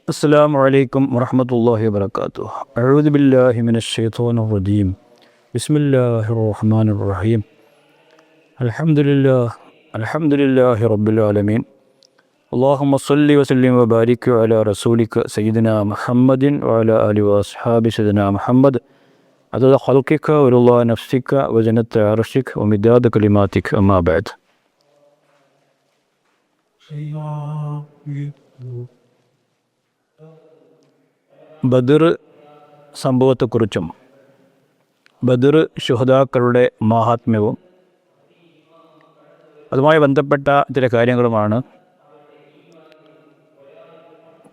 السلام عليكم ورحمة الله وبركاته. أعوذ بالله من الشيطان الرجيم. بسم الله الرحمن الرحيم. الحمد لله رب العالمين. اللهم صل وسلم وبارك على رسولك سيدنا محمد وعلى آله وأصحابه سيدنا محمد عدد خلقك ورضا نفسك وزنة عرشك ومداد كلماتك أما بعد. ബദർ സംഭവത്തെക്കുറിച്ചും ബദർ ശുഹദാക്കളുടെ മാഹാത്മ്യവും അതുമായി ബന്ധപ്പെട്ട ചില കാര്യങ്ങളുമാണ്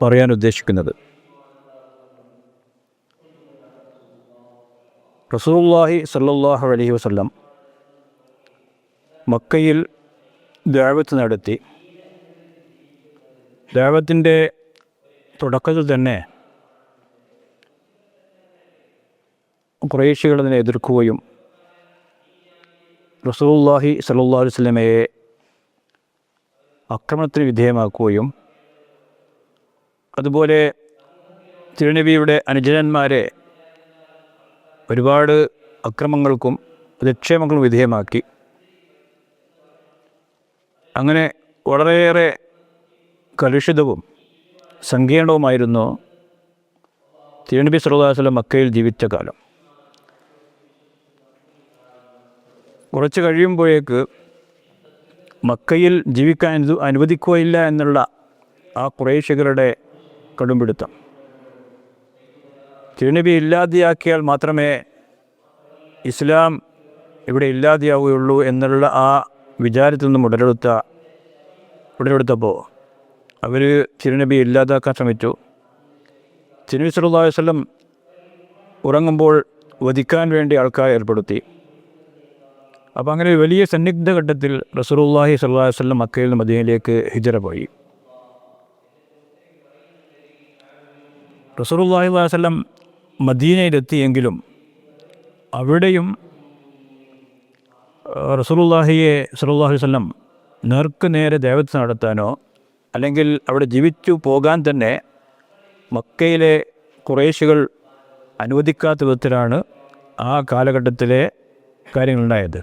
പറയാൻ ഉദ്ദേശിക്കുന്നത്. റസൂലുള്ളാഹി സ്വല്ലല്ലാഹു അലൈഹി വസല്ലം മക്കയിൽ ദഅവത്ത് നടത്തി. ദഅവത്തിൻ്റെ തുടക്കത്തിൽ തന്നെ ഖുറൈശികൾ അതിനെ എതിർക്കുകയും റസൂലുള്ളാഹി സ്വല്ലല്ലാഹു അലൈഹി വസല്ലമയെ ആക്രമണത്തിന് വിധേയമാക്കുകയും അതുപോലെ തിരുനബിയുടെ അനുചരന്മാരെ ഒരുപാട് അക്രമങ്ങൾക്കും അധിക്ഷേപങ്ങൾക്കും വിധേയമാക്കി. അങ്ങനെ വളരെയേറെ കലുഷിതവും സങ്കീർണവുമായിരുന്നു തിരുനബി സല്ലല്ലാഹു അലൈഹി വസല്ലം മക്കയിൽ ജീവിച്ച കാലം. കുറച്ച് കഴിയുമ്പോഴേക്ക് മക്കയിൽ ജീവിക്കാൻ അനുവദിക്കുകയില്ല എന്നുള്ള ആ ഖുറൈശികളുടെ കടുംപിടുത്തം, തിരുനബി ഇല്ലാതെയാക്കിയാൽ മാത്രമേ ഇസ്ലാം ഇവിടെ ഇല്ലാതെയാവുകയുള്ളൂ എന്നുള്ള ആ വിചാരത്തിൽ നിന്നും ഉടലെടുത്തപ്പോൾ അവർ തിരുനബി ഇല്ലാതാക്കാൻ ശ്രമിച്ചു. തിരുനബി സല്ലല്ലാഹു അലൈഹി വസല്ലം ഉറങ്ങുമ്പോൾ വധിക്കാൻ വേണ്ടി ആൾക്കാരെ ഏർപ്പെടുത്തി. അപ്പോൾ അങ്ങനെ വലിയ സന്നിഗ്ധ ഘട്ടത്തിൽ റസൂലുള്ളാഹി സ്വല്ലല്ലാഹു അലൈഹി വസല്ലം മക്കയിൽ നിന്ന് മദീനയിലേക്ക് ഹിജ്റ പോയി. റസൂലുള്ളാഹി സ്വല്ലല്ലാഹു അലൈഹി വസല്ലം മദീനയിലെത്തിയെങ്കിലും അവിടെയും റസൂലുള്ളാഹിയെ സ്വല്ലല്ലാഹു അലൈഹി വസല്ലം നേർക്ക് നേരെ ദഅവത്ത് നടത്താനോ അല്ലെങ്കിൽ അവിടെ ജീവിച്ചു പോകാൻ തന്നെ മക്കയിലെ ഖുറൈശികൾ അനുവദിക്കാത്ത വിധത്തിലാണ് ആ കാലഘട്ടത്തിലെ കാര്യങ്ങളുണ്ടായത്.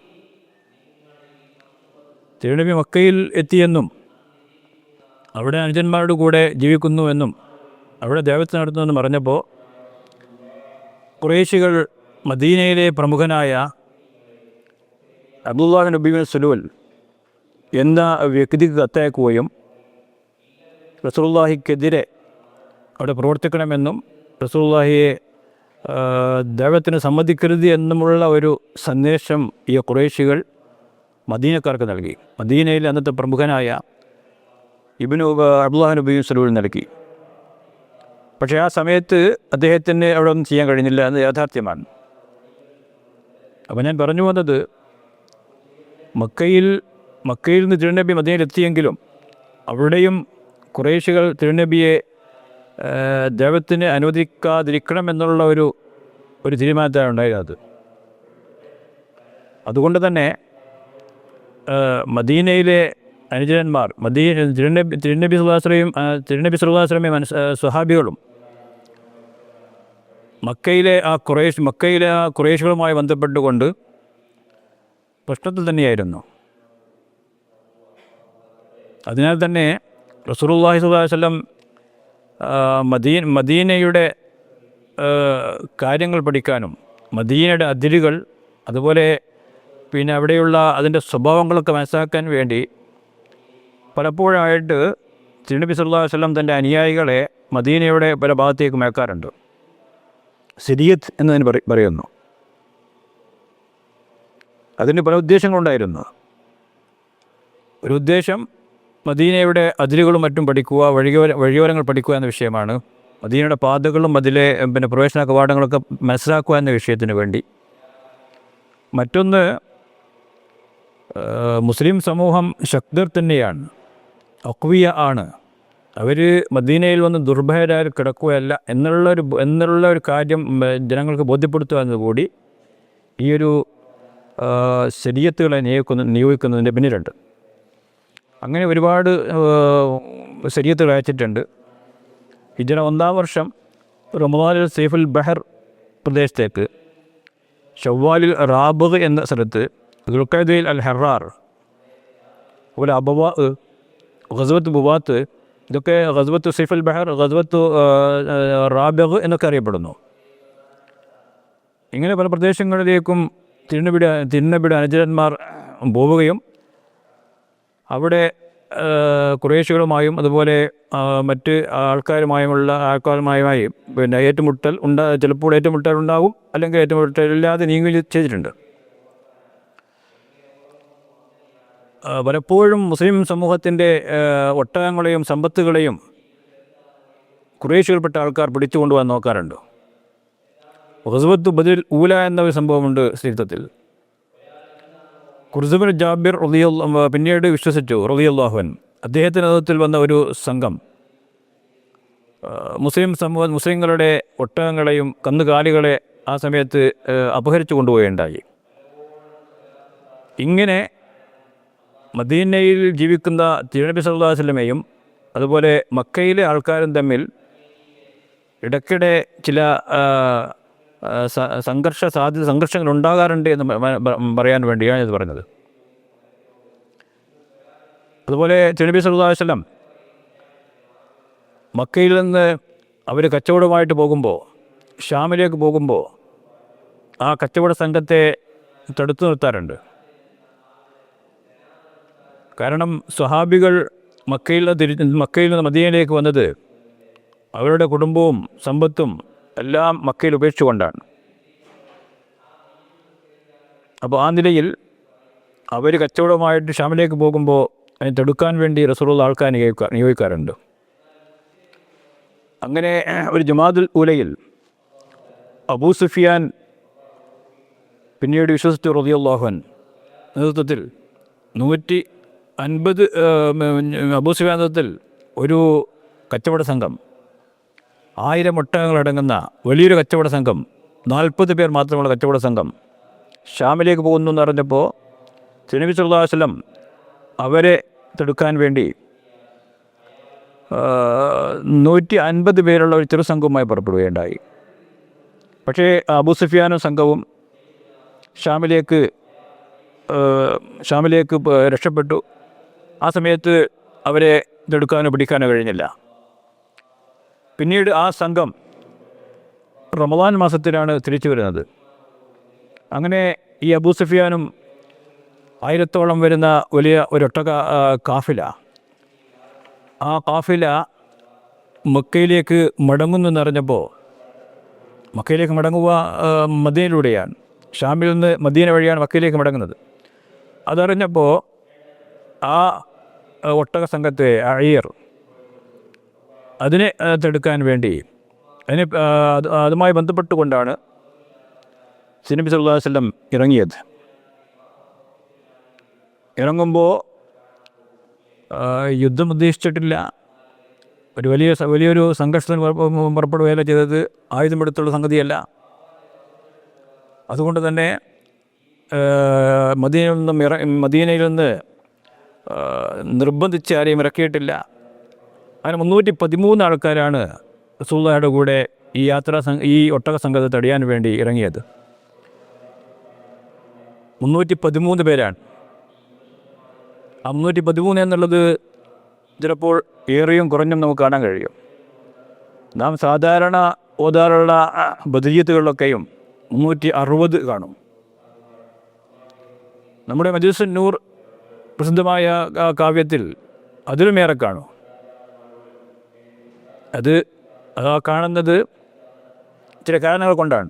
തിരുനബി മക്കയിൽ എത്തിയെന്നും അവിടെ അനുജന്മാരുടെ കൂടെ ജീവിക്കുന്നുവെന്നും അവിടെ ദഅവത്ത് നടത്തുമെന്നും പറഞ്ഞപ്പോൾ ഖുറൈശികൾ മദീനയിലെ പ്രമുഖനായ അബ്ദുല്ലാഹ് ബിൻ ഉബൈ ബിൻ സലൂൽ എന്ന വ്യക്തിക്ക് കത്തയക്കുകയും റസൂലുള്ളാഹിക്കെതിരെ അവിടെ പ്രവർത്തിക്കണമെന്നും റസൂലുള്ളാഹിയെ ദഅവത്തിന് സമ്മതിക്കരുത് എന്നുമുള്ള ഒരു സന്ദേശം ഈ ഖുറൈശികൾ മദീനക്കാർക്ക് നൽകി. മദീനയിൽ അന്നത്തെ പ്രമുഖനായ അബ്ദുല്ലാഹ് ബിൻ ഉബൈ ബിൻ സലൂൽ നൽകി. പക്ഷേ ആ സമയത്ത് അദ്ദേഹത്തിന് അവിടെ ഒന്നും ചെയ്യാൻ കഴിഞ്ഞില്ല എന്ന് യാഥാർത്ഥ്യമാണ്. അപ്പോൾ ഞാൻ പറഞ്ഞു വന്നത്, മക്കയിൽ നിന്ന് തിരുനബി മദീനയിലെത്തിയെങ്കിലും അവിടെയും ഖുറൈശികൾ തിരുനബിയെ ദഅവത്തിന് അനുവദിക്കാതിരിക്കണം എന്നുള്ള ഒരു തീരുമാനത്താണ് ഉണ്ടായത്. അതുകൊണ്ട് തന്നെ മദീനയിലെ അനുചരന്മാർ തിരുനബി സല്ലല്ലാഹു അലൈഹി വസല്ലമയും സ്വഹാബികളും മക്കയിലെ ആ ഖുറൈശികളുമായി ബന്ധപ്പെട്ടുകൊണ്ട് പ്രശ്നത്തിൽ തന്നെയായിരുന്നു. അതിനാൽ തന്നെ റസൂലുള്ളാഹി സ്വല്ലല്ലാഹു അലൈഹി വസല്ലം മദീനയുടെ കാര്യങ്ങൾ പഠിക്കാനും മദീനയുടെ അതിരുകൾ അതുപോലെ പിന്നെ അവിടെയുള്ള അതിൻ്റെ സ്വഭാവങ്ങളൊക്കെ മനസ്സിലാക്കാൻ വേണ്ടി പലപ്പോഴായിട്ട് തിരുനബി സല്ലല്ലാഹു അലൈഹി വസല്ലം തൻ്റെ അനുയായികളെ മദീനയുടെ പല ഭാഗത്തേക്ക് അയക്കാറുണ്ട്. സിരിയത്ത് എന്നതിന് പറയുന്നു. അതിന് പല ഉദ്ദേശങ്ങളുണ്ടായിരുന്നു. ഒരു ഉദ്ദേശം മദീനയുടെ അതിരുകളും മറ്റും പഠിക്കുക, വഴിയോരങ്ങൾ പഠിക്കുക എന്ന വിഷയമാണ്. മദീനയുടെ പാതകളും അതിലെ പ്രവേശന കവാടങ്ങളൊക്കെ മനസ്സിലാക്കുക എന്ന വിഷയത്തിന് വേണ്ടി. മറ്റൊന്ന്, മുസ്ലിം സമൂഹം ശക്തർ തന്നെയാണ്, അഖ്വിയ ആണ്. അവർ മദീനയിൽ വന്ന് ദുർബലരായി കിടക്കുകയല്ല എന്നുള്ള ഒരു കാര്യം ജനങ്ങൾക്ക് ബോധ്യപ്പെടുത്തുക എന്നതുകൂടി ഈ ഒരു ശരീഅത്തുകളെ നിയോഗിക്കുന്നതിൻ്റെ പിന്നിലുണ്ട്. അങ്ങനെ ഒരുപാട് ശരീഅത്തുകൾ അയച്ചിട്ടുണ്ട്. ഹിജ്റ 1-ാം വർഷം റമദാനിൽ സൈഫുൽ ബഹർ പ്രദേശത്തേക്ക്, ഷവ്വാലിൽ റാബഗ് എന്ന സ്ഥലത്ത്, ദുൽഖഅദയിൽ അൽ ഹറാർ, അതുപോലെ അബവാ, ഗസ്വത്ത് ബുവാത്ത്, ഇതൊക്കെ ഗസ്വത്ത് സൈഫുൽ ബഹർ, ഗസ്വത്ത് റാബഗ് എന്നൊക്കെ അറിയപ്പെടുന്നു. ഇങ്ങനെ പല പ്രദേശങ്ങളിലേക്കും തിരുനബിയുടെ അനുചരന്മാർ പോവുകയും അവിടെ ഖുറൈശികളുമായും അതുപോലെ മറ്റ് ആൾക്കാരുമായും പിന്നെ ഏറ്റുമുട്ടൽ ചിലപ്പോൾ ഏറ്റുമുട്ടൽ ഉണ്ടാകും, അല്ലെങ്കിൽ ഏറ്റുമുട്ടലില്ലാതെ നീങ്ങുകയും ചെയ്തിട്ടുണ്ട്. പലപ്പോഴും മുസ്ലിം സമൂഹത്തിൻ്റെ ഒട്ടകങ്ങളെയും സമ്പത്തുകളെയും ഖുറൈശികൾപ്പെട്ട ആൾക്കാർ പിടിച്ചു കൊണ്ടുപോകാൻ നോക്കാറുണ്ട്. ഗസ്വത്ത് ബദർ ഊല എന്ന ഒരു സംഭവമുണ്ട് ചരിത്രത്തിൽ. ഖുർസുബിൻ ജാബിർ പിന്നീട് വിശ്വസിച്ചു റളിയല്ലാഹു അൻഹു. അദ്ദേഹത്തിൻ്റെ നേതൃത്വത്തിൽ വന്ന ഒരു സംഘം മുസ്ലിങ്ങളുടെ ഒട്ടകങ്ങളെയും കന്നുകാലികളെ ആ സമയത്ത് അപഹരിച്ചു കൊണ്ടുപോവുകയുണ്ടായി. ഇങ്ങനെ മദീനയിൽ ജീവിക്കുന്ന തിരുനബി സല്ലല്ലാഹു അലൈഹി വസല്ലമയും അതുപോലെ മക്കയിലെ ആൾക്കാരും തമ്മിൽ ഇടയ്ക്കിടെ ചില സംഘർഷങ്ങൾ ഉണ്ടാകാറുണ്ട് എന്ന് പറയാൻ വേണ്ടിയാണ് ഇത് പറഞ്ഞത്. അതുപോലെ തിരുനബി സല്ലല്ലാഹു അലൈഹി വസല്ലം മക്കയിൽ നിന്ന് അവർ കച്ചവടമായിട്ട് പോകുമ്പോൾ, ഷാമിലേക്ക് പോകുമ്പോൾ ആ കച്ചവട സംഘത്തെ തടുത്തു നിർത്താറുണ്ട്. കാരണം സ്വഹാബികൾ മക്കയിൽ നിന്ന് മദീനയിലേക്ക് വന്നത് അവരുടെ കുടുംബവും സമ്പത്തും എല്ലാം മക്കയിൽ ഉപേക്ഷിച്ചുകൊണ്ടാണ്. അപ്പോൾ ആ നിലയിൽ അവർ കച്ചവടമായിട്ട് ഷാമിലേക്ക് പോകുമ്പോൾ അതിനെ തടുക്കാൻ വേണ്ടി റസൂലുള്ള ആൾക്കാർ നിയോഗിക്കാറുണ്ട്. അങ്ങനെ ഒരു ജമാദുൽ ഊലയിൽ അബൂ സുഫിയാൻ പിന്നീട് വിശ്വസിച്ചു റളിയല്ലാഹു അൻഹു നേതൃത്വത്തിൽ 150 അബൂ സുഫിയാൻ നേതൃത്വത്തിൽ ഒരു കച്ചവട സംഘം, 1000 ഒട്ടകങ്ങളടങ്ങുന്ന വലിയൊരു കച്ചവട സംഘം, 40 പേർ മാത്രമുള്ള കച്ചവട സംഘം ഷാമിലേക്ക് പോകുന്നു എന്ന് പറഞ്ഞപ്പോൾ തിരുനബി സല്ലല്ലാഹു അലൈഹി വസല്ലം അവരെ തടുക്കാൻ വേണ്ടി 150 പേരുള്ള ഒരു ചെറു സംഘവുമായി പുറപ്പെടുകയുണ്ടായി. പക്ഷേ അബൂ സുഫിയാനും സംഘവും ഷാമിലേക്ക് രക്ഷപ്പെട്ടു. ആ സമയത്ത് അവരെ തടുക്കാനോ പിടിക്കാനോ കഴിഞ്ഞില്ല. പിന്നീട് ആ സംഘം റമദാൻ മാസത്തിലാണ് തിരിച്ചു വരുന്നത്. അങ്ങനെ ഈ അബൂ സുഫിയാനും 1000-ഓളം വരുന്ന വലിയ ഒരൊട്ടക കാഫില, ആ കാഫില മക്കയിലേക്ക് മടങ്ങുന്നറിഞ്ഞപ്പോൾ, മക്കയിലേക്ക് മടങ്ങുക മദീനയിലൂടെയാണ്, ഷാമിൽ നിന്ന് മദീന വഴിയാണ് മക്കയിലേക്ക് മടങ്ങുന്നത്. അതറിഞ്ഞപ്പോൾ ആ ഒട്ടക സംഘത്തെ അതിനെ തടുക്കാൻ വേണ്ടി അതുമായി ബന്ധപ്പെട്ടുകൊണ്ടാണ് തിരുനബി സല്ലല്ലാഹു അലൈഹി വസല്ലം ഇറങ്ങിയത്. ഇറങ്ങുമ്പോൾ യുദ്ധം ഉദ്ദേശിച്ചിട്ടില്ല, വലിയൊരു സംഘർഷത്തിന് പുറപ്പെടുകയല്ല ചെയ്തത്, ആയുധമെടുത്തുള്ള സംഗതിയല്ല. അതുകൊണ്ട് തന്നെ മദീനയിൽ നിന്ന് നിർബന്ധിച്ച് ആരെയും ഇറക്കിയിട്ടില്ല. അങ്ങനെ 313 ആൾക്കാരാണ് റസൂലുള്ളാഹിയുടെ കൂടെ ഈ ഒട്ടക സംഘത്തെ തടയാൻ വേണ്ടി ഇറങ്ങിയത്. 313 പേരാണ്. ആ 313 എന്നുള്ളത് ചിലപ്പോൾ ഏറിയും കുറഞ്ഞും നമുക്ക് കാണാൻ കഴിയും. നാം സാധാരണ ഓതാറുള്ള ബദരിയത്തുകളിലൊക്കെയും 360 കാണും. നമ്മുടെ മജ്ലിസുൻ നൂർ പ്രസിദ്ധമായ കാവ്യത്തിൽ അതിലുമേറെ കാണും. അത് കാണുന്നത് ചില കാരണങ്ങൾ കൊണ്ടാണ്.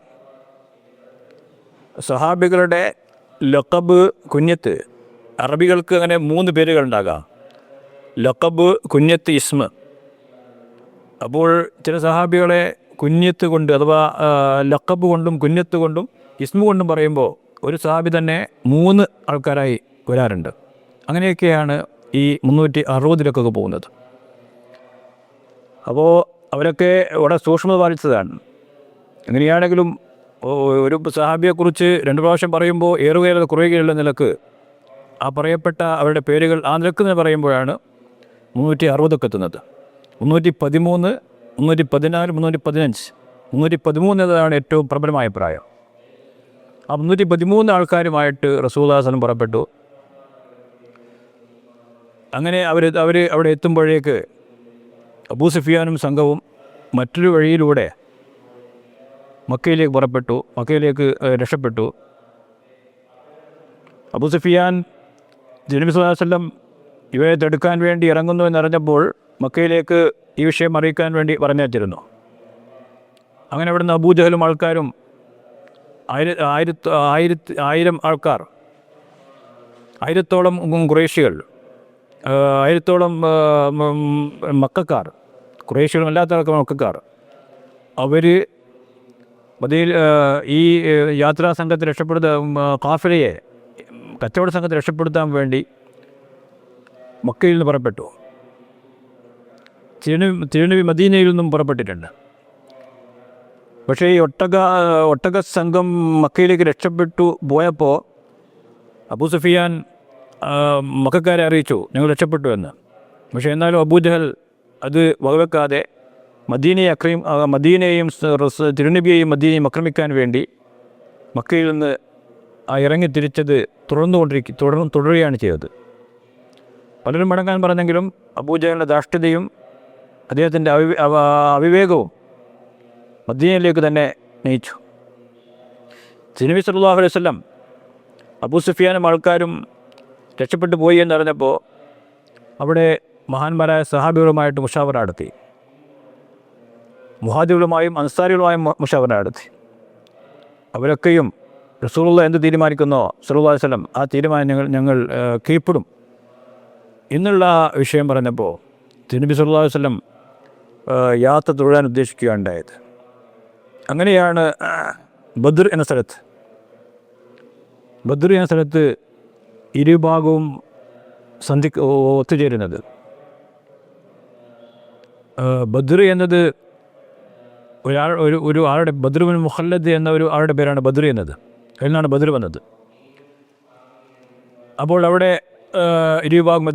സഹാബികളുടെ ലഖബ്, കുഞ്ഞത്ത്, അറബികൾക്ക് അങ്ങനെ 3 പേരുകളുണ്ടാകാം: ലഖബ്, കുഞ്ഞത്ത്, ഇസ്മ. അപ്പോൾ ചില സഹാബികളെ കുഞ്ഞത്ത് കൊണ്ട് അഥവാ ലഖബ് കൊണ്ടും കുഞ്ഞത്ത് കൊണ്ടും ഇസ്മ കൊണ്ടും പറയുമ്പോൾ ഒരു സഹാബി തന്നെ 3 ആൾക്കാരായി വരാറുണ്ട്. അങ്ങനെയൊക്കെയാണ് ഈ 360 പോകുന്നത്. അപ്പോൾ അവരൊക്കെ വളരെ സൂക്ഷ്മത പാലിച്ചതാണ്. എങ്ങനെയാണെങ്കിലും ഒരു സഹാബിയെക്കുറിച്ച് 2 പ്രാവശ്യം പറയുമ്പോൾ ഏറുകയല്ല കുറയുകയുള്ള നിലക്ക് ആ പറയപ്പെട്ട അവരുടെ പേരുകൾ ആ നിലക്ക് തന്നെ പറയുമ്പോഴാണ് 360 എത്തുന്നത്. 313 314, 315, 313 എന്നതാണ് ഏറ്റവും പ്രബലമായ പ്രായം. ആ 313 ആൾക്കാരുമായിട്ട് റസൂലുള്ളാഹി സ്വല്ലല്ലാഹു അലൈഹി വസല്ലം പുറപ്പെട്ടു. അങ്ങനെ അവർ അവിടെ എത്തുമ്പോഴേക്ക് അബൂ സുഫിയാനും സംഘവും മറ്റൊരു വഴിയിലൂടെ മക്കയിലേക്ക് പുറപ്പെട്ടു, മക്കയിലേക്ക് രക്ഷപ്പെട്ടു. അബൂ സുഫിയാൻ നബി സല്ലല്ലാഹു അലൈഹി വസല്ലം ഇവരെ തടുക്കാൻ വേണ്ടി ഇറങ്ങുന്നു എന്നറിഞ്ഞപ്പോൾ മക്കയിലേക്ക് ഈ വിഷയം അറിയിക്കാൻ വേണ്ടി പറഞ്ഞയച്ചിരുന്നു. അങ്ങനെ അവിടുന്ന് അബൂജഹലും ആൾക്കാരും 1000 ആൾക്കാർ, 1000-ഓളം ഖുറൈശികൾ, 1000-ഓളം മക്കക്കാർ, ഖുറൈശികളും അല്ലാത്ത മക്കക്കാർ, അവർ ഈ യാത്രാ സംഘത്തെ കാഫിലയെ കച്ചവട സംഘത്തെ രക്ഷപ്പെടുത്താൻ വേണ്ടി മക്കയിൽ നിന്ന് പുറപ്പെട്ടു. തിരുനബി മദീനയിൽ നിന്നും പുറപ്പെട്ടിട്ടുണ്ട്. പക്ഷേ ഈ ഒട്ടക സംഘം മക്കയിലേക്ക് രക്ഷപ്പെട്ടു പോയപ്പോൾ അബൂ സുഫിയാൻ മക്കക്കാരെ അറിയിച്ചു ഞങ്ങൾ രക്ഷപ്പെട്ടു എന്ന്. പക്ഷേ എന്നാലും അബൂജഹൽ അത് വകവെക്കാതെ മദീനയെയും തിരുനബിയെയും മദീനയെയും ആക്രമിക്കാൻ വേണ്ടി മക്കയിൽ നിന്ന് ഇറങ്ങി തിരിച്ചത് തുടരുകയാണ് ചെയ്തത്. പലരും മടങ്ങാൻ പറഞ്ഞെങ്കിലും അബൂജഹലിൻ്റെ ധാർഷ്ട്യതയും അദ്ദേഹത്തിൻ്റെ അവിവേകവും മദീനയിലേക്ക് തന്നെ നയിച്ചു. നബി സല്ലല്ലാഹു അലൈഹി വസല്ലം അബൂ സുഫിയാനും ആൾക്കാരും രക്ഷപ്പെട്ടു പോയി എന്നറിഞ്ഞപ്പോൾ അവിടെ മഹാന്മാരായ സഹാബികളുമായിട്ട് മുഷാവറ നടത്തി, മുഹാജിറുകളുമായും അൻസാരികളുമായും മുഷാവറ നടത്തി. അവരൊക്കെയും റസൂലുള്ളാഹി എന്ത് തീരുമാനിക്കുന്നോ സല്ലല്ലാഹു അലൈഹി വസല്ലം ആ തീരുമാനം ഞങ്ങൾ കീഴ്പ്പെടും എന്നുള്ള വിഷയം പറഞ്ഞപ്പോൾ നബി സല്ലല്ലാഹു അലൈഹി വസല്ലം യാത്ര തുടരാൻ ഉദ്ദേശിക്കുകയുണ്ടായത്. അങ്ങനെയാണ് ബദ്ർ എന്ന സ്ഥലത്ത് ഇരുഭാഗവും ഒത്തുചേരുന്നത്. ബദ്ർ എന്നത് ഒരു ആളുടെ ബദ്ർ ബിൻ മുഖല്ലദ് എന്ന ഒരു ആളുടെ പേരാണ് ബദ്ർ എന്നത്. അതിൽ നിന്നാണ് ബദ്ർ വന്നത്. അപ്പോൾ അവിടെ ഇരുഭാഗം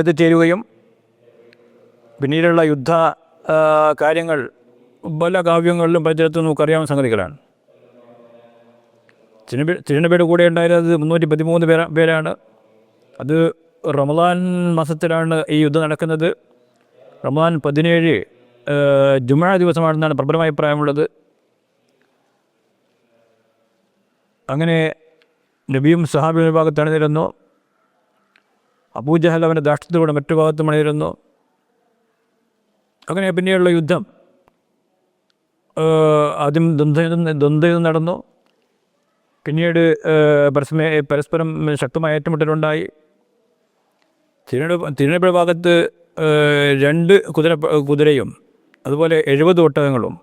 എത്തിച്ചേരുകയും പിന്നീടുള്ള യുദ്ധ കാര്യങ്ങൾ പല കാവ്യങ്ങളിലും പരിചയത്തിൽ നമുക്കറിയാവുന്ന സംഗതികളാണ്. തിരുനബിയുടെ കൂടെ ഉണ്ടായിരുന്നത് 313 പേരാണ്. അത് റമദാൻ മാസത്തിലാണ് ഈ യുദ്ധം നടക്കുന്നത്. റമദാൻ 17 ജുമുഅ ദിവസമാണെന്നാണ് പ്രബലമായ അഭിപ്രായമുള്ളത്. അങ്ങനെ നബിയും സഹാബിയും ഒരു ഭാഗത്ത് അണിനിരുന്നു. അബൂജഹൽ അവൻ്റെ ധാർഷ്ട്യത്തോടെ മറ്റു ഭാഗത്തും അണിനിരുന്നു. അങ്ങനെ പിന്നീടുള്ള യുദ്ധം ആദ്യം ദ്വന്ദ്വയുദ്ധം നടന്നു. പിന്നീട് പരസ്പരം ശക്തമായ ഏറ്റുമുട്ടലുണ്ടായി. തിരുനബിയുടെ ഭാഗത്ത് 2 കുതിരയും അതുപോലെ 70 ഒട്ടകങ്ങളും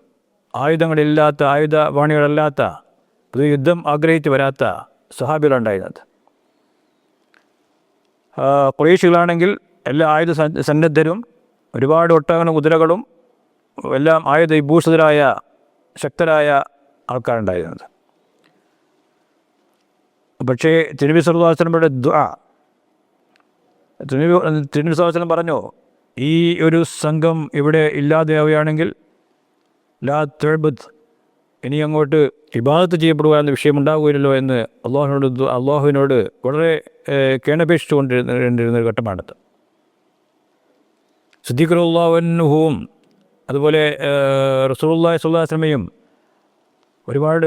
ആയുധവാണികളല്ലാത്ത യുദ്ധം ആഗ്രഹിച്ച് വരാത്ത സഹാബികളുണ്ടായിരുന്നത്. ഖുറൈശികളാണെങ്കിൽ എല്ലാ ആയുധ സന്നദ്ധരും ഒരുപാട് ഒട്ടകങ്ങളും കുതിരകളും എല്ലാം വിഭൂഷിതരായ ശക്തരായ ആൾക്കാരുണ്ടായിരുന്നത്. പക്ഷേ തിരുനബി സല്ലല്ലാഹു അലൈഹി വസല്ലമയുടെ ദുആ, തിരുനബി സല്ലല്ലാഹു അലൈഹി വസല്ലം പറഞ്ഞു, ഈ ഒരു സംഘം ഇവിടെ ഇല്ലാതെയാവുകയാണെങ്കിൽ ലാ തുഅബദ്, ഇനി അങ്ങോട്ട് ഇബാദത്ത് ചെയ്യപ്പെടുക എന്ന വിഷയമുണ്ടാകുകയില്ലല്ലോ എന്ന് അള്ളാഹുവിനോട് വളരെ കേണപേക്ഷിച്ചു കൊണ്ടിരുന്നൊരു ഘട്ടമാണത്. സിദ്ദീഖ് റളിയല്ലാഹു അൻഹുവും അതുപോലെ റസൂലുള്ളാഹി സ്വല്ലല്ലാഹു അലൈഹി വസല്ലമയും ഒരുപാട്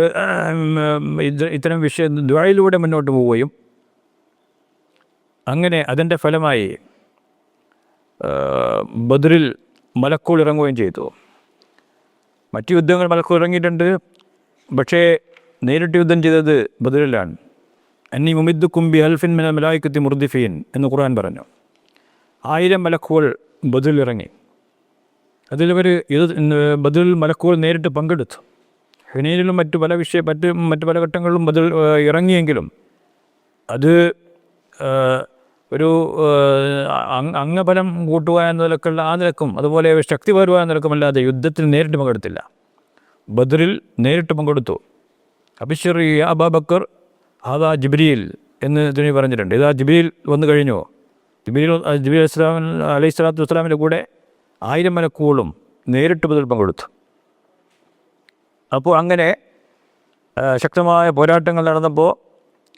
ഇത്തരം ദുആയിലൂടെ മുന്നോട്ട് പോവുകയും അങ്ങനെ അതിൻ്റെ ഫലമായി ബദ്രിൽ മലക്കുകൾ ഇറങ്ങുകയും ചെയ്തു. മറ്റു യുദ്ധങ്ങൾ മലക്കുകൾ ഇറങ്ങിയിട്ടുണ്ട്, പക്ഷേ നേരിട്ട് യുദ്ധം ചെയ്തത് ബദ്രിലാണ്. അന്നി മുമിദ്ദുക്കും ബി അൽഫിൻ മിനൽ മലായികത്തി മുർദിഫീൻ എന്ന് ഖുർആൻ പറഞ്ഞു. 1000 മലക്കുകൾ ബദ്രിൽ ഇറങ്ങി. അതിലവർ ബദ്രിൽ മലക്കുകൾ നേരിട്ട് പങ്കെടുത്തു. ഹുനൈനിലും മറ്റു പല ഘട്ടങ്ങളിലും ബദ്രിൽ ഇറങ്ങിയെങ്കിലും അത് ഒരു അംഗബലം കൂട്ടുക എന്ന നിലക്കുള്ള ആ നിലക്കും അതുപോലെ ശക്തി പകരുക എന്ന നിലക്കുമല്ലാതെ യുദ്ധത്തിൽ നേരിട്ട് പങ്കെടുത്തില്ല. ബദ്രിൽ നേരിട്ട് പങ്കെടുത്തു. അബിശ്ശിർ യാ അബൂബക്കർ ഹാദാ ജിബ്രീൽ എന്ന് ഇതിന് പറഞ്ഞിട്ടുണ്ട്. ഇതാ ജിബ്രീൽ വന്നു കഴിഞ്ഞു. ജിബ്രീൽ അലൈഹി സ്വലാത്തു വസ്സലാമിൻ്റെ കൂടെ 1000 മലക്കുകളും നേരിട്ട് ബദറിൽ പങ്കെടുത്തു. അപ്പോൾ അങ്ങനെ ശക്തമായ പോരാട്ടങ്ങൾ നടന്നപ്പോൾ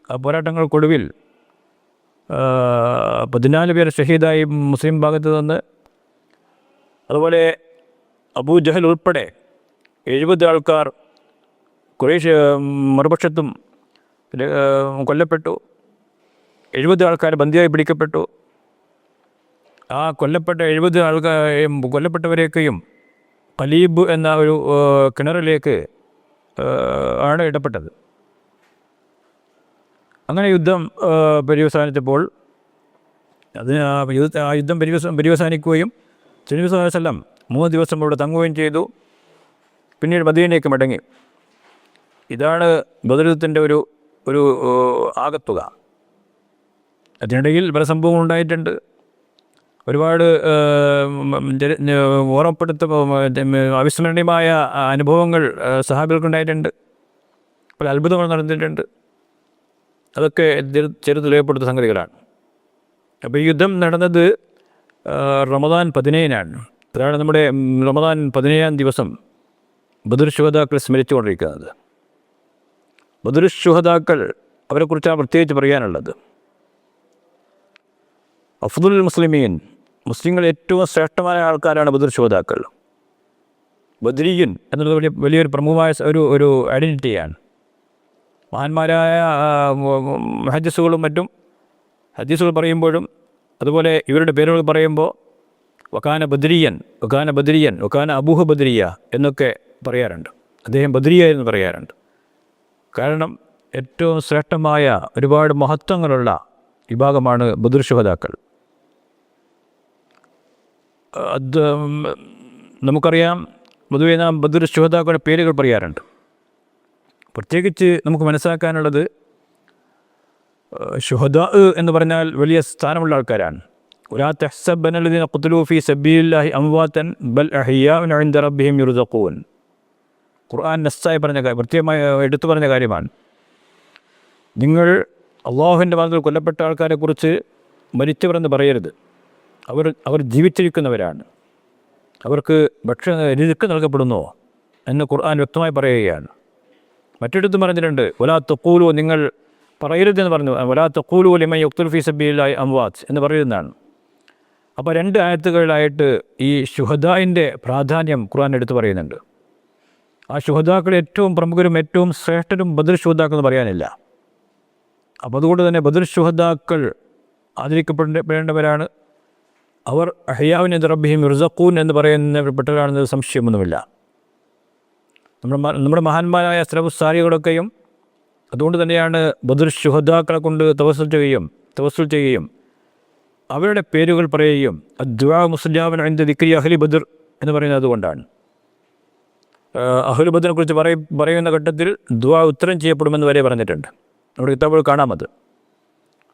ആ പോരാട്ടങ്ങൾക്കൊടുവിൽ 14 പേർ ഷഹീദായി മുസ്ലിം ഭാഗത്ത് നിന്ന്. അതുപോലെ അബൂ ജഹൽ ഉൾപ്പെടെ 70 ആൾക്കാർ ഖുറൈശ് മറുപക്ഷത്തും കൊല്ലപ്പെട്ടു. 70 ആൾക്കാർ ബന്ദിയായി പിടിക്കപ്പെട്ടു. ആ കൊല്ലപ്പെട്ട 70 കൊല്ലപ്പെട്ടവരെയൊക്കെയും ഖലീബ് എന്ന ഒരു കിണറിലേക്ക് ആണ് ഇടപെട്ടത്. അങ്ങനെ യുദ്ധം പര്യവസാനിച്ചപ്പോൾ ആ യുദ്ധം പര്യവസാനിക്കുകയും നബി സല്ലല്ലാഹു അലൈഹി വസല്ലം 3 ദിവസം ഇവിടെ തങ്ങുകയും ചെയ്തു. പിന്നീട് മദീനയിലേക്ക് മടങ്ങി. ഇതാണ് ബദർ യുദ്ധത്തിൻ്റെ ഒരു ആകത്തുക. അതിനിടയിൽ പല സംഭവങ്ങൾ ഉണ്ടായിട്ടുണ്ട്. ഒരുപാട് അവിസ്മരണീയമായ അനുഭവങ്ങൾ സഹാബികൾക്കുണ്ടായിട്ടുണ്ട്. പല അത്ഭുതങ്ങൾ നടന്നിട്ടുണ്ട്. അതൊക്കെ ചെറുതുലയപ്പെടുത്ത സംഗതികളാണ്. അപ്പോൾ ഈ യുദ്ധം നടന്നത് റമദാൻ 17-നാണ്. അതാണ് നമ്മുടെ റമദാൻ 17-ാം ദിവസം ബദർ ശുഹദാക്കൾ സ്മരിച്ചുകൊണ്ടിരിക്കുന്നത്. ബദർ ശുഹദാക്കൾ അവരെക്കുറിച്ചാണ് പ്രത്യേകിച്ച് പറയാനുള്ളത്. അഫ്ദുൽ മുസ്ലിമീൻ, മുസ്ലിങ്ങൾ ഏറ്റവും ശ്രേഷ്ഠമായ ആൾക്കാരാണ് ബദർ ശുഹദാക്കൾ. ബദ്രിയൻ എന്നുള്ളത് വലിയൊരു പ്രമുഖമായ ഒരു ഐഡൻറ്റിറ്റിയാണ്. മഹാന്മാരായ ഹദീസുകളും മറ്റും ഹദീസുകൾ പറയുമ്പോഴും അതുപോലെ ഇവരുടെ പേരുകൾ പറയുമ്പോൾ വക്കാന ബദ്രിയൻ, വക്കാന അബൂഹ ബദ്രിയ എന്നൊക്കെ പറയാറുണ്ട്. അദ്ദേഹം ബദ്രിയ എന്ന് പറയാറുണ്ട്. കാരണം ഏറ്റവും ശ്രേഷ്ഠമായ ഒരുപാട് മഹത്വങ്ങളുള്ള വിഭാഗമാണ് ബദർ ശുഹദാക്കൾ. അത് നമുക്കറിയാം. പൊതുവേ നാം ബദർ ശുഹദാക്കളുടെ പേരുകൾ പറയാറുണ്ട്. പ്രത്യേകിച്ച് നമുക്ക് മനസ്സിലാക്കാനുള്ളത് ശുഹദാ എന്ന് പറഞ്ഞാൽ വലിയ സ്ഥാനമുള്ള ആൾക്കാരാണ്. വലാ തഹ്സബ്ബന്നല്ലദീന ഖുതിലൂ ഫീ സബീലില്ലാഹി അംവാതൻ ബൽ അഹ്യാഉൻ ഇൻദ റബ്ബിഹിം യുർസഖൂൻ. ഖുർആൻ നസ്സായി പറഞ്ഞ പ്രത്യേകമായി എടുത്തു പറഞ്ഞ കാര്യമാണ്. നിങ്ങൾ അള്ളാഹുവിൻ്റെ മാർഗ്ഗത്തിൽ കൊല്ലപ്പെട്ട ആൾക്കാരെക്കുറിച്ച് മരിച്ചവരെന്ന് പറയരുത്. അവർ ജീവിച്ചിരിക്കുന്നവരാണ്. അവർക്ക് രിസ്ക് നൽകപ്പെടുന്നു എന്ന് ഖുർആൻ വ്യക്തമായി പറയുകയാണ്. മറ്റൊരിടത്തും പറഞ്ഞിട്ടുണ്ട് വലാ തഖൂലു, നിങ്ങൾ പറയരുതെന്ന് പറഞ്ഞു. വലാ തഖൂലു ലിമൻ യുഖ്തലു ഫീ സബീലില്ലാഹി അംവാത്ത് എന്ന് പറയുന്നതാണ്. അപ്പോൾ 2 ആയത്തുകളിലായിട്ട് ഈ ശുഹദായിൻ്റെ പ്രാധാന്യം ഖുർആൻ എടുത്ത് പറയുന്നുണ്ട്. ആ ശുഹദാക്കൾ ഏറ്റവും പ്രമുഖരും ഏറ്റവും ശ്രേഷ്ഠരും ബദർ ശുഹദാക്കൾ എന്ന് പറയാനില്ല. അപ്പോൾ അതുകൊണ്ട് തന്നെ ബദർ ശുഹദാക്കൾ ആദരിക്കപ്പെടേണ്ടവരാണ്. അവർ അഹ്യാഉൻ ഇൻദ റബ്ബിഹിം യുർസഖൂൻ എന്ന് പറയുന്നവരിൽപ്പെട്ടവരാണെന്നത് സംശയമൊന്നുമില്ല. നമ്മുടെ മഹാന്മാരായ സലഫുസ്സാലികളൊക്കെയും അതുകൊണ്ട് തന്നെയാണ് ബദർ ശുഹദാക്കളെ കൊണ്ട് തവസ്സുൽ ചെയ്യുകയും അവരുടെ പേരുകൾ പറയുകയും അദ്ദുആ മുസ്തജാബുൻ ഇൻദ ദിക്രി അഹ്ലി ബദർ എന്ന് പറയുന്നത് അതുകൊണ്ടാണ്. അഹ്ലു ബദറിനെ കുറിച്ച് പറയുന്ന ഘട്ടത്തിൽ ദുആ ഉത്തരം ചെയ്യപ്പെടുമെന്ന് വരെ പറഞ്ഞിട്ടുണ്ട്. നമ്മുടെ കിതാബുകൾ കാണാമത്.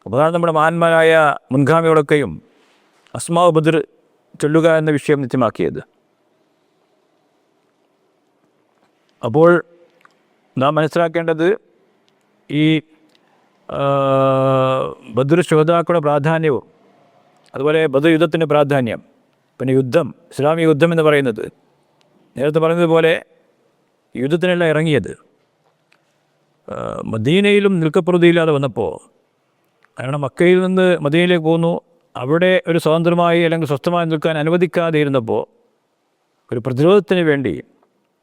അപ്പോൾ അതാണ് നമ്മുടെ മഹാന്മാരായ മുൻഗാമികളൊക്കെയും അസ്മാഉ ബദർ ചൊല്ലുക എന്ന വിഷയം നിത്യമാക്കിയത്. അപ്പോൾ നാം മനസ്സിലാക്കേണ്ടത് ഈ ബദർ ശുഹദാക്കളുടെ പ്രാധാന്യവും അതുപോലെ ബദർ യുദ്ധത്തിൻ്റെ പ്രാധാന്യം. പിന്നെ ഇസ്ലാമിക യുദ്ധം എന്ന് പറയുന്നത് നേരത്തെ പറഞ്ഞതുപോലെ യുദ്ധത്തിനല്ല ഇറങ്ങിയത്. മദീനയിലും നിൽക്കപ്രതിയില്ലാതെ വന്നപ്പോൾ, കാരണം മക്കയിൽ നിന്ന് മദീനയിലേക്ക് പോന്നു, അവിടെ ഒരു സ്വതന്ത്രമായി അല്ലെങ്കിൽ സ്വസ്ഥമായി നിൽക്കാൻ അനുവദിക്കാതെ ഇരുന്നപ്പോൾ ഒരു പ്രതിരോധത്തിന് വേണ്ടി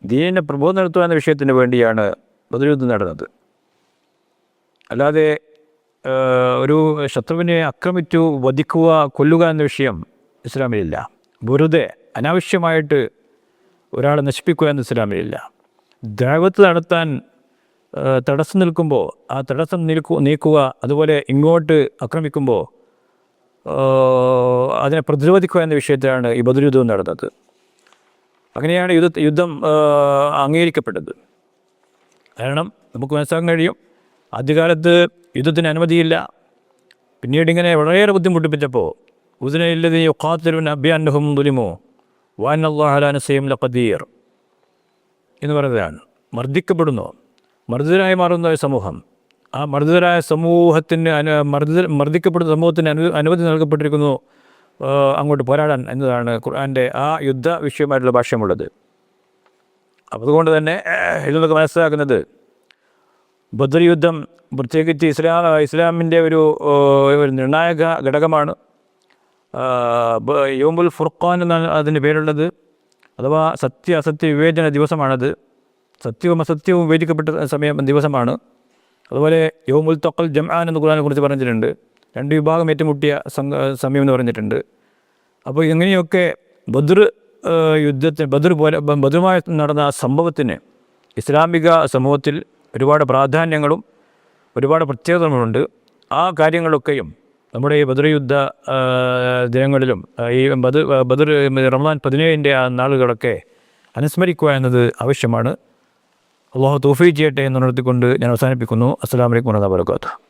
ദീനിനെ പ്രബോധനം നടത്തുക എന്ന വിഷയത്തിന് വേണ്ടിയാണ് ബദർ യുദ്ധം നടന്നത്. അല്ലാതെ ഒരു ശത്രുവിനെ ആക്രമിച്ചു വധിക്കുക, കൊല്ലുക എന്ന വിഷയം ഇസ്ലാമിലില്ല. വെറുതെ അനാവശ്യമായിട്ട് ഒരാളെ നശിപ്പിക്കുക എന്ന് ഇസ്ലാമിലില്ല. ദഅവത്ത് നടത്താൻ തടസ്സം നിൽക്കുമ്പോൾ ആ തടസ്സം നീക്കുക, അതുപോലെ ഇങ്ങോട്ട് ആക്രമിക്കുമ്പോൾ അതിനെ പ്രതിരോധിക്കുക എന്ന വിഷയത്തിലാണ് ഈ ബദർ യുദ്ധം നടന്നത്. അങ്ങനെയാണ് യുദ്ധം അംഗീകരിക്കപ്പെട്ടത്. കാരണം നമുക്ക് മനസ്സിലാക്കാൻ കഴിയും, ആദ്യകാലത്ത് യുദ്ധത്തിന് അനുമതിയില്ല. പിന്നീട് ഇങ്ങനെ വളരെയേറെ ബുദ്ധിമുട്ടിപ്പിച്ചപ്പോൾ ഉദ്നയില്ലതി യുഖാത്തിലുൻ അബ്യാന്നഹും ദുലിമോ വഅന്നല്ലാഹ അലാ നസ്രിഹിം ലഖദീർ എന്ന് പറയുന്നതാണ്. മർദ്ദിക്കപ്പെടുന്നു, മർദ്ദിതരായി മാറുന്ന ഒരു സമൂഹം. ആ മർദ്ദിതരായ സമൂഹത്തിന് മർദ്ദിക്കപ്പെടുന്ന സമൂഹത്തിന് അനുമതി നൽകപ്പെട്ടിരിക്കുന്നു അങ്ങോട്ട് പോരാടാൻ എന്നതാണ് ഖുർആൻ്റെ ആ യുദ്ധ വിഷയമായിട്ടുള്ള ഭാഷ്യമുള്ളത്. അപ്പോൾ അതുകൊണ്ട് തന്നെ ഇതിൽ നിന്നൊക്കെ മനസ്സിലാക്കുന്നത് ബദർ യുദ്ധം പ്രത്യേകിച്ച് ഇസ്ലാമിൻ്റെ ഒരു നിർണായക ഘടകമാണ്. യൗമുൽ ഫുർഖാൻ എന്നാണ് അതിൻ്റെ പേരുള്ളത്, അഥവാ സത്യ അസത്യ വിവേചന ദിവസമാണത്. സത്യവും അസത്യവും വിവേചിക്കപ്പെട്ട ദിവസമാണ്. അതുപോലെ യൗമുൽ തഖൽ ജംആൻ എന്ന് ഖുർആനെ കുറിച്ച് പറഞ്ഞിട്ടുണ്ട്. രണ്ട് വിഭാഗം ഏറ്റുമുട്ടിയ സമയം എന്ന് പറഞ്ഞിട്ടുണ്ട്. അപ്പോൾ ഇങ്ങനെയൊക്കെ ബദറുമായി നടന്ന സംഭവത്തിന് ഇസ്ലാമിക സമൂഹത്തിൽ ഒരുപാട് പ്രാധാന്യങ്ങളും ഒരുപാട് പ്രത്യേകതകളുമുണ്ട്. ആ കാര്യങ്ങളൊക്കെയും നമ്മുടെ ഈ ബദർ യുദ്ധ ദിനങ്ങളിലും ഈ ബദർ റമദാൻ 17 ആ നാളുകളൊക്കെ അനുസ്മരിക്കുക എന്നത് ആവശ്യമാണ്. അള്ളാഹു തൗഫീഖ് ചെയ്യട്ടെ എന്നുണർത്തിക്കൊണ്ട് ഞാൻ അവസാനിപ്പിക്കുന്നു. അസ്സലാമു അലൈക്കും വറഹ്മത്തുള്ളാഹി വബറകാതുഹു.